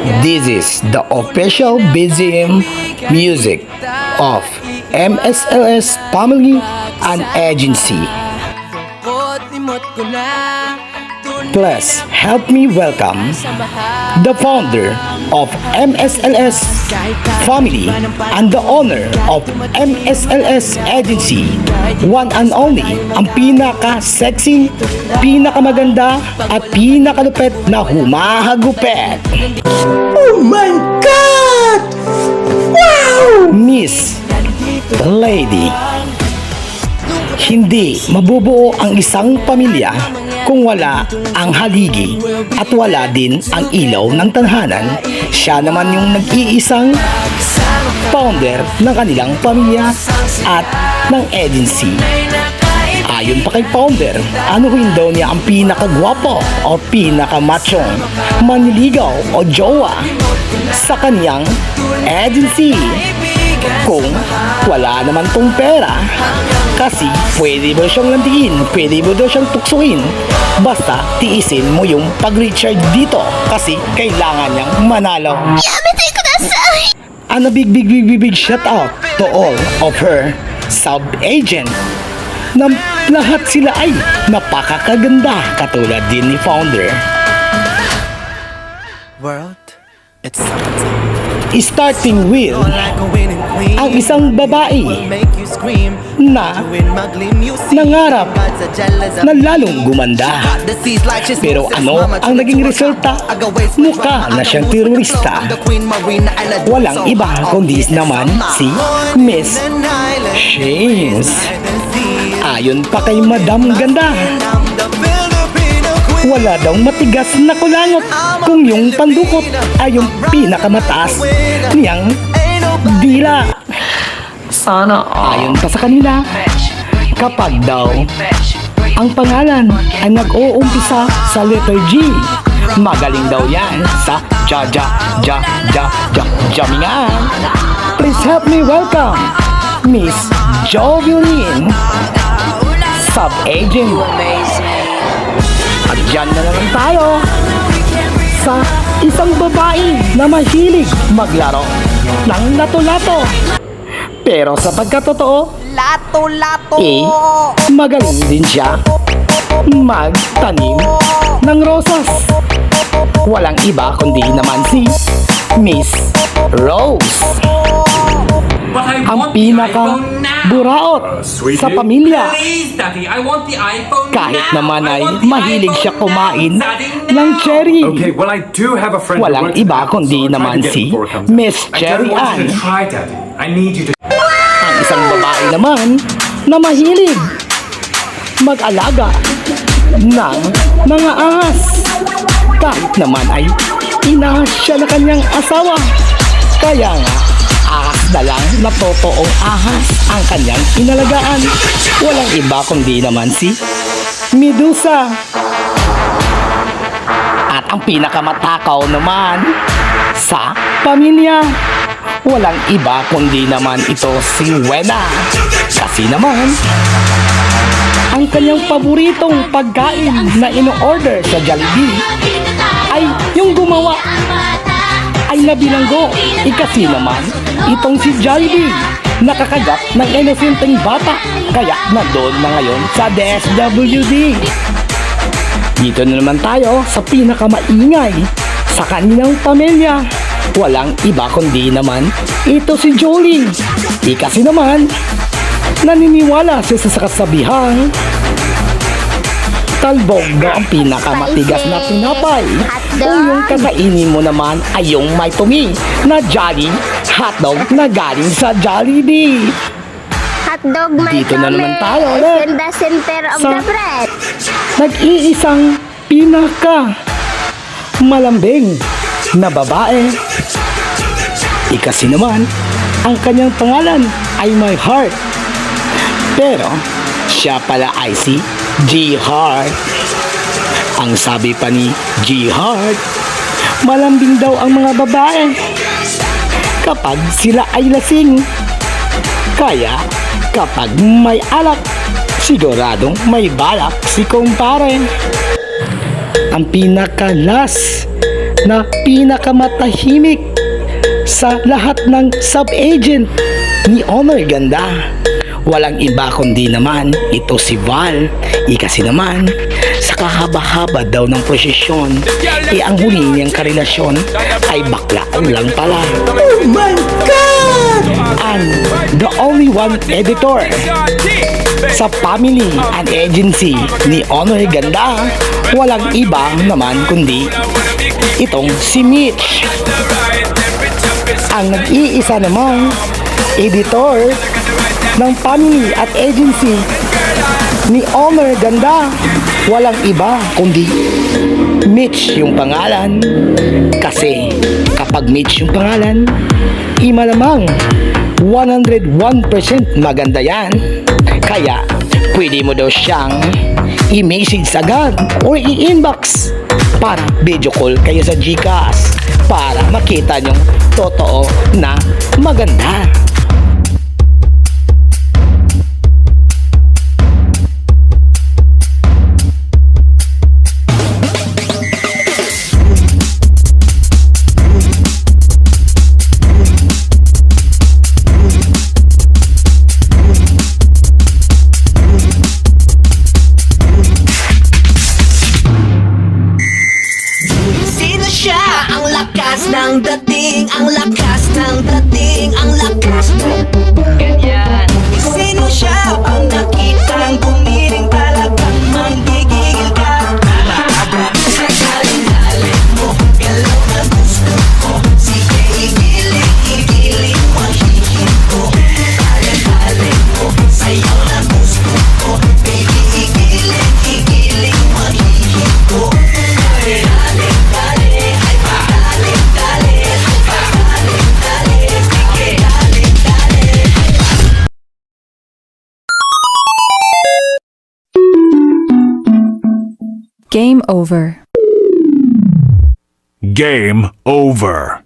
This is the official BGM music of MSLS Family and Agency. Please help me welcome the founder of MSLS Family and the owner of MSLS Agency, one and only, ang pinaka-sexy, pinakamaganda at pinakalupet na humahagupet. Oh my God! Wow! Miss Lady. Hindi mabubuo ang isang pamilya kung wala ang haligi at wala din ang ilaw ng tadhana. Siya naman yung nag-iisang founder ng kanilang pamilya at ng agency. Ayon pa kay founder, anuhin daw niya ang pinakagwapo o pinakamachong manliligaw o jowa sa kanyang agency. Kung wala naman tong pera, kasi pwede mo siyang landiin, pwede mo daw siyang tuksuin, basta tiisin mo yung pag-recharge dito kasi kailangan niyang manalo. And a big shout out to all of her sub-agent na lahat sila ay napakakaganda katulad din ni founder. World, it's summertime. Starting with ang isang babae na nangarap na lalong gumanda. Pero ano ang naging resulta? Mukha na siyang terorista. Walang iba kundi naman si Miss Shames. Ayon pa kay Madam Ganda, wala daw matigas na kulangot kung yung pandukot ay yung pinakamataas niyang dila. Sana Ayon pa sa kanila, kapag daw ang pangalan ay nag-uumpisa sa letter G, magaling daw yan sa jamingan. Please help me welcome Miss Jovelyn, sub-agent. At dyan na naman tayo sa isang babae na mahilig maglaro ng lato-lato. Pero sa pagkatotoo, Lato-lato! magaling din siya magtanim ng rosas. Walang iba kundi naman si Miss Rose, ang pinaka-buraot sa pamilya. Kahit naman ay mahilig siya kumain ng cherry. Okay, well, I do have a friend. Walang iba kundi naman si Miss Cherry Ann, I need you to. ang isang babae naman na mahilig mag-alaga ng mga ahas. Kahit naman ay inahas siya na kanyang asawa. Kaya nga, ahas na lang na totoong ahas ang kanyang inalagaan. Walang iba kundi naman si Medusa. At ang pinakamatakaw naman sa pamilya, walang iba kundi naman ito si Wena. Kasi naman, ang kanyang paboritong pagkain na ino-order sa Jollibee ay yung gumawa ay nabilanggo. Kasi naman, itong si Jollibee nakakagat ng inosenteng bata, kaya nandoon na ngayon sa DSWD. Dito na naman tayo sa pinakamaingay sa kanilang pamilya. Walang iba kundi naman ito si Jolie. Kasi naman, naniniwala siya sa kasabihang talbog daw ang pinakamatigas na tinapay. Kung yung kakainin mo naman ay yung may tumi na Jolly hotdog na galing sa Jollibee. Hotdog may Dito na naman tayo is ulit in the center of sa the bread. nag-iisang pinaka malambing na babae. Kasi naman, ang kanyang pangalan ay My Heart. Pero, siya pala ay si G Heart. Ang sabi pa ni G Heart, malambing daw ang mga babae kapag sila ay lasing. Kaya, kapag may alak, siguradong may balak si kumpare. Ang pinaka-last na pinakamatahimik sa lahat ng sub-agent ni Honor Ganda. Walang iba kundi naman ito si Val. Kasi naman sa kahaba-haba daw ng prosesyon, ang huli niyang karelasyon ay baklaan lang pala. Oh my God! And the only one editor sa family and agency ni Honor Ganda, walang iba naman kundi itong si Mitch. Ang nag-iisa namang editor ng family at agency ni Honor Ganda, walang iba kundi Mitch yung pangalan. Kasi kapag Mitch yung pangalan, malamang 101% maganda yan. Kaya pwede mo daw siyang i-message agad or i-inbox para video call kayo sa GCash para makita nyong totoo na maganda. Sino siya? Ang lakas ng dating, ang lakas ng dating, ang lakas ng ganyan. Sino siya? Pag nakitang bumiring talagang manggigil ka. Sa galing-galing mo, galaw na gusto ko. Sige, igiling mo ang hihig ko. Galing-galing mo, sayaw na gusto ko. Baby, igiling mo ang hihig ko. Game over. Game over.